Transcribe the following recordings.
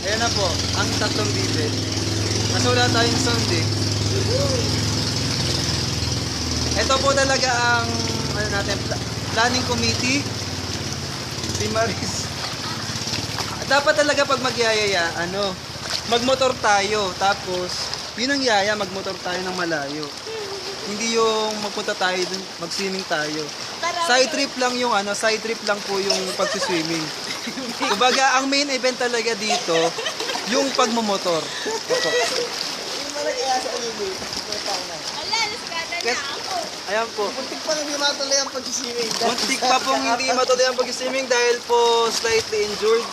Ayan na po, ang tatlong bibe. Kasi wala tayong sound eh. Ito po talaga ang ano natin, planning committee. Si Maris. Dapat talaga pag magyayaya, magmotor tayo. Tapos, yun ang yaya, magmotor tayo ng malayo. Hindi yung magpunta tayo dun, mag-swimming tayo. Side trip lang yung side trip lang po yung pag-swimming. Kumbaga, ang main event talaga dito, yung pagmomotor. Opo. Ayan po. Muntik pa hindi matuloy ang pag-swimming. Muntik pa pong hindi matuloy ang pag-swimming dahil po slightly injured.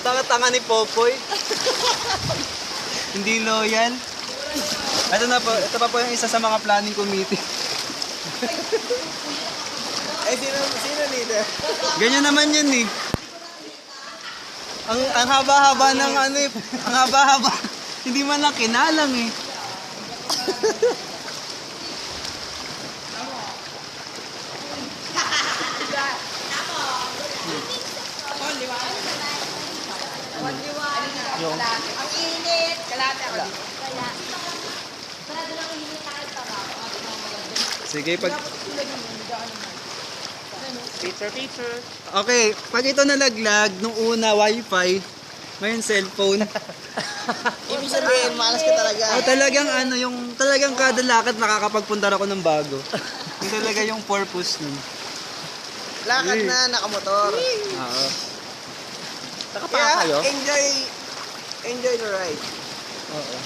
Tanga-tanga ni Popoy. Hindi loyal. Ito pa po yung isa sa mga planning committee. Sino leader? Ganyan naman yun eh. Ang haba-haba ng ang haba-haba. Hindi man lang kinalang eh. Ang init. Sige, pag... Teacher. Okay, pag ito nalaglag, nung una wifi, ngayon cellphone. Ibig sabihin, malas ka talaga. Talagang talagang kada lakad nakakapagpunta ako ng bago. Yung talaga yung purpose nun. Lakad na, nakamotor. Oo. Kaya, enjoy the ride. Oo.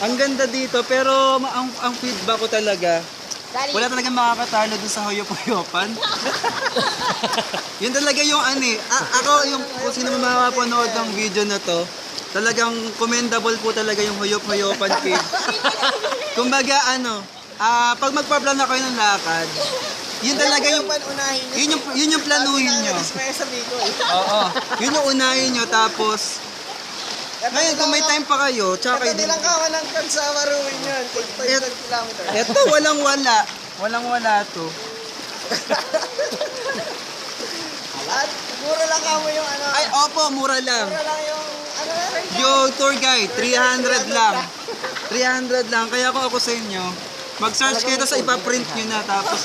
Ang ganda dito, pero ang feedback ko talaga, wala talagang makakatalo dun sa Hoyop-Hoyopan. Yun talaga yung ako yung kung sino mapapanood ng video na to, talagang commendable po talaga yung Hoyop-Hoyopan cave. Kumbaga pag magpa-plan na kayo ng lakad, yun talaga yung yun yung planuhin nyo. Oo. Yun yung unahin nyo, tapos ngayon, kung may time pa kayo, tsaka kayo din. Katabi lang kawan ng kag sa Maruin yun. 5 kilometers. Eto, walang-wala. Walang-wala to. At mura lang kamo yung Ay, opo, mura lang. Mura lang yung Yung tour guide, 300 lang. 300 lang. Kaya kung ako sa inyo, mag-search kayo sa ipaprint nyo na, tapos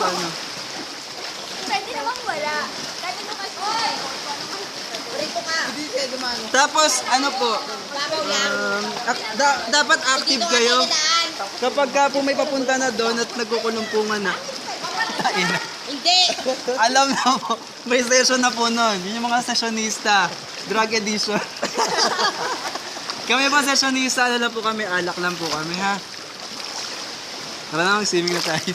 Pwede namang wala. Pwede naman Rito ka. Hindi kayo dumano. Tapos, po, Babaw lang. dapat active kayo. Kapag po may papunta na doon at nagkukulumpungan na. Ayun. Hindi. Alam na po, may session na po nun. Yun yung mga sessionista. Drug edition. Kami pa sessionista, lang po kami, alak lang po kami ha. Tara na, mag-swimming na tayo.